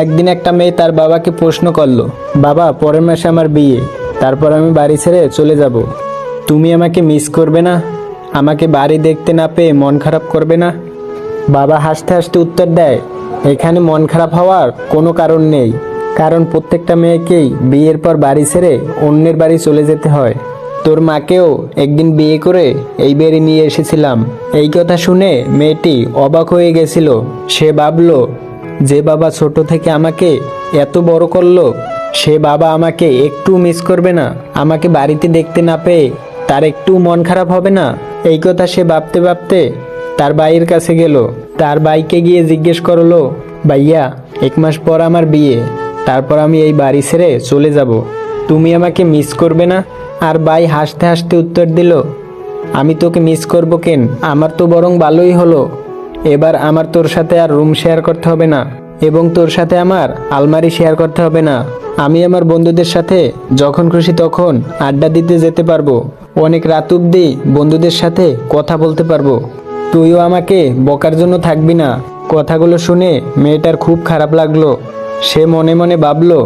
একদিন একটা মেয়ে তার বাবাকে প্রশ্ন করলো, বাবা পরের মাসে আমার বিয়ে, তারপর আমি বাড়ি ছেড়ে চলে যাব। তুমি আমাকে মিস করবে না? আমাকে বাড়ি দেখতে না পেয়ে মন খারাপ করবে না? বাবা হাসতে হাসতে উত্তর দেয়, এখানে মন খারাপ হওয়ার কোনো কারণ নেই, কারণ প্রত্যেকটা মেয়েকেই বিয়ের পর বাড়ি ছেড়ে অন্যের বাড়ি চলে যেতে হয়। তোর মাকেও একদিন বিয়ে করে এই বাড়ি নিয়ে এসেছিলাম। এই কথা শুনে মেয়েটি অবাক হয়ে গেছিল। সে ভাবলো, যে বাবা ছোট থেকে আমাকে এত বড় করলো, সে বাবা আমাকে একটু মিস করবে না? আমাকে বাড়িতে দেখতে না পেয়ে তার একটু মন খারাপ হবে না? এই কথা সে ভাবতে ভাবতে তার ভাইয়ের কাছে গেল। তার ভাইকে গিয়ে জিজ্ঞেস করলো, ভাইয়া 1 মাস পর আমার বিয়ে, তারপর আমি এই বাড়ি ছেড়ে চলে যাব, তুমি আমাকে মিস করবে না? আর ভাই হাসতে হাসতে উত্তর দিল, আমি তোকে মিস করব কেন? আমার তো বরং ভালোই হলো। এবার আমার তোর সাথে আর রুম শেয়ার করতে হবে না, এবং তোর সাথে আমার আলমারি শেয়ার করতে হবে না। আমি আমার বন্ধুদের সাথে যখন খুশি তখন আড্ডা দিতে যেতে পারবো, অনেক রাত অবধি বন্ধুদের সাথে কথা বলতে পারবো। তুইও আমাকে বকার জন্য থাকবি না। কথাগুলো শুনে মেয়েটার খুব খারাপ লাগলো। সে মনে মনে ভাবলো,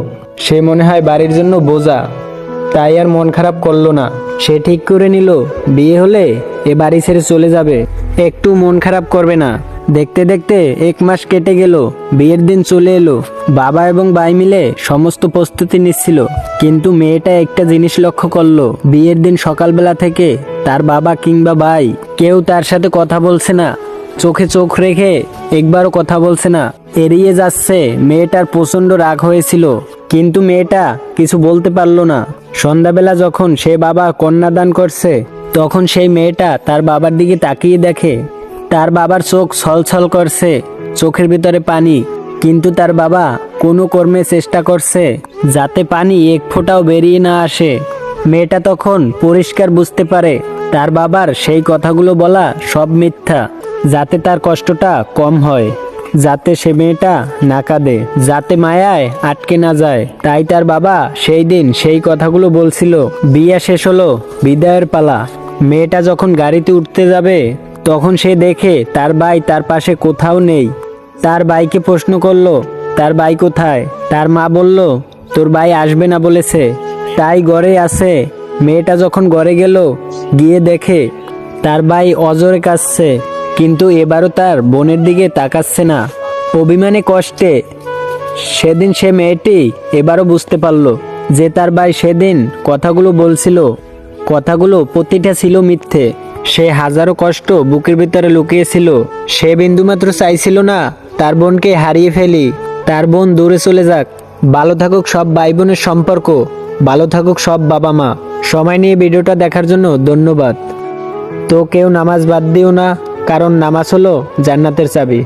সে মনে হয় বাড়ির জন্য বোঝা, তাই আর মন খারাপ করলো না। সে ঠিক করে নিল, বিয়ে হলে এ বাড়ি ছেড়ে চলে যাবে, একটু মন খারাপ করবে না। দেখতে দেখতে 1 মাস কেটে গেল। বিয়ের দিন চলে এলো। বাবা এবং ভাই মিলে সমস্ত প্রস্তুতি নিচ্ছিল, কিন্তু মেয়েটা একটা জিনিস লক্ষ্য করলো, বিয়ের দিন সকালবেলা থেকে তার বাবা কিংবা ভাই কেউ তার সাথে কথা বলছে না, চোখে চোখ রেখে একবারও কথা বলছে না, এড়িয়ে যাচ্ছে। মেয়েটার প্রচন্ড রাগ হয়েছিল, কিন্তু মেয়েটা কিছু বলতে পারলো না। সন্ধ্যাবেলা যখন সে বাবা কন্যাদান করছে, তখন সেই মেয়েটা তার বাবার দিকে তাকিয়ে দেখে তার বাবার চোখ ছলছল করছে, চোখের ভিতরে পানি, কিন্তু তার বাবা কোনো কর্মে চেষ্টা করছে যাতে পানি এক ফোঁটাও বেরিয়ে না আসে। মেয়েটা তখন পরিষ্কার বুঝতে পারে তার বাবার সেই কথাগুলো বলা সব মিথ্যা, যাতে তার কষ্টটা কম হয়, যাতে সে মেয়েটা না কাঁদে, যাতে মায়ায় আটকে না যায়। তাই তার বাবা সেই দিন সেই কথাগুলো বলছিল। বিয়ে শেষ হলো, বিদায়ের পালা। মেয়েটা যখন গাড়িতে উঠতে যাবে, তখন সে দেখে তার ভাই তার পাশে কোথাও নেই। তার ভাইকে প্রশ্ন করলো, তার ভাই কোথায়? তার মা বলল, তোর ভাই আসবে না বলেছে, তাই ঘরে আছে। মেয়েটা যখন ঘরে গেল, গিয়ে দেখে তার ভাই অজরে কাঁদছে, কিন্তু এবারও তার বোনের দিকে তাকাচ্ছে না, অভিমানে কষ্টে। সেদিন সে মেয়েটি এবারও বুঝতে পারলো যে তার ভাই সেদিন কথাগুলো বলছিল, কথাগুলো প্রতিটা ছিল মিথ্যে। সে হাজারো কষ্ট বুকের ভিতরে লুকিয়েছিল। সে বিন্দুমাত্র চাইছিল না তার বোনকে হারিয়ে ফেলি, তার বোন দূরে চলে যাক। ভালো থাকুক সব ভাই বোনের সম্পর্ক, ভালো থাকুক সব বাবা মা। সময় নিয়ে ভিডিওটা দেখার জন্য ধন্যবাদ। তো কেউ নামাজ বাদ দিও না, কারণ নামাজ হলো জান্নাতের চাবি।